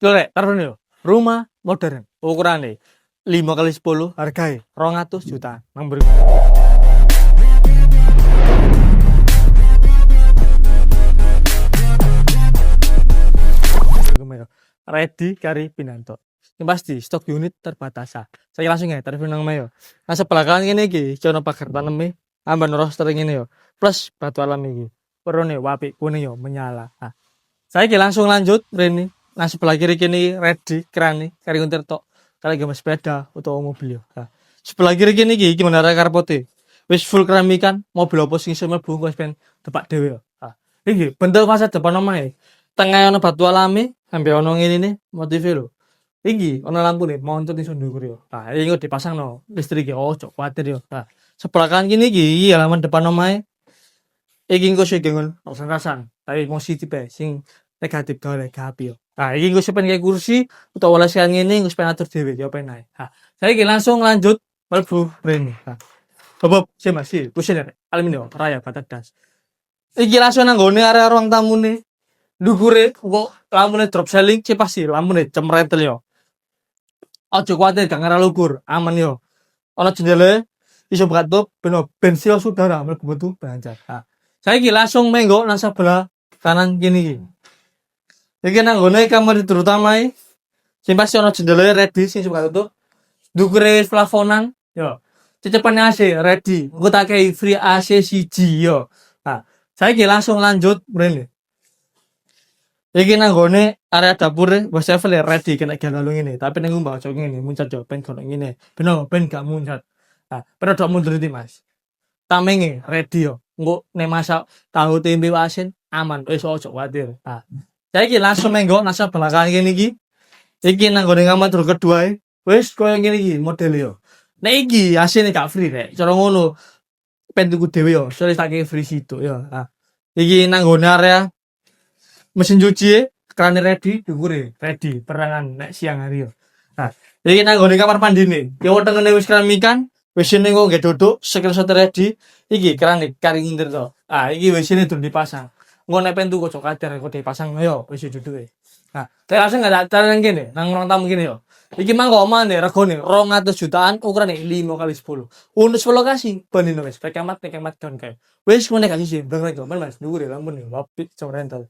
Lho rek, taruh yo. Rumah modern, ukurane 5 kali 10, hargae 200 juta. Nang mburi. Ready kari Pinanto. Yang pasti stok unit terbatas. Saya langsung ya tarif nang mayo. Nah sebelah kanan ini iki cono pagar taneme amban roster ngene yo. Plus batu alam iki. Perone wapi kuning yo menyala. Nah, saya langsung lanjut Reni. Nah sebelah kiri kini ready kerani kari Unterto. Kali game sepeda atau mobil yo. Nah, sebelah kiri kini iki gimana karpote. Wis full keramikan, mobil opo sing iso mlebu wis ben tepak dhewe yo. Nah, iki bentuk fasad depan omahe. Tengah ono batu alami, sampai ono ngene nih motif lho. Iki ono lampu nih, montor di sundur yo. Nah, ini dipasang no listrik yo, ojo kuatir yo. Nah, sebelah kanan kini iki halaman depan omahe. Iki engko sing gengon rasan-rasan, tapi positif sing negatif gawe gapi yo. Nah, iki engko sepen kayak kursi utawa walasan ngene engko sepen atur dhewe yo penak. Nah, saiki langsung lanjut mlebu rene. Nah, Bob, sih masih, pusing ya, aluminium, raya, batak das. Iki langsung nanggone area ruang tamu nih. Dukure kok lampune drop selling sih pasti lampune cemretel yo. Aja kuwatir gak ngarah lugur, aman yo. Ana jendela iso buka tutup ben sila saudara mlebu metu banjar. Nah, saiki langsung menggo nang sebelah kanan kene iki. Iki nang gone kamar terutama sing pasti ana jendela ready sing buka tutup. Dukure plafonan yo. Cecepane AC ready. Engko tak kei free AC siji yo. Nah, saiki langsung lanjut mrene. Iki nang gone area dapur wis level ready kena galung ngene, tapi ning mbak cok ngene muncat yo ben kono ngene. Ben gak muncat. Nah, ben dok mundur iki Mas. Tamenge ready yo. Engko nek masak tahu tempe asin aman wis ojo kuwatir. Nah, saiki langsung menggo nang sebelah kanan kene iki. Iki nang gone kamar kedua wis koyo ngene iki model yo. Nek iki asine gak free rek. Cara ngono ben tuku dhewe yo, soalnya tak free situ yo. Nah, iki nang gone area mesin cuci keran ready dukure ready perangan nek siang hari yo. Nah, iki nang gone kamar mandine. Yo wetengene wis keramikan, WC-ne kok nggih duduk, screenshot ready. Iki keran kari ngindir to. Ah, iki WC-ne durung dipasang. Engko nek pentu kok kader kok dipasang yo wis duduke. Nah, saya langsung enggak ada nang kene, nang ruang tamu kene yo. Iki mangko omane regane 200 jutaan ukurane 5 kali 10. Untuk lokasi bandino wis pekemat down kae. Wis ngene gak sih, bener kok Mas dukure lampun yo, wapik cok rental.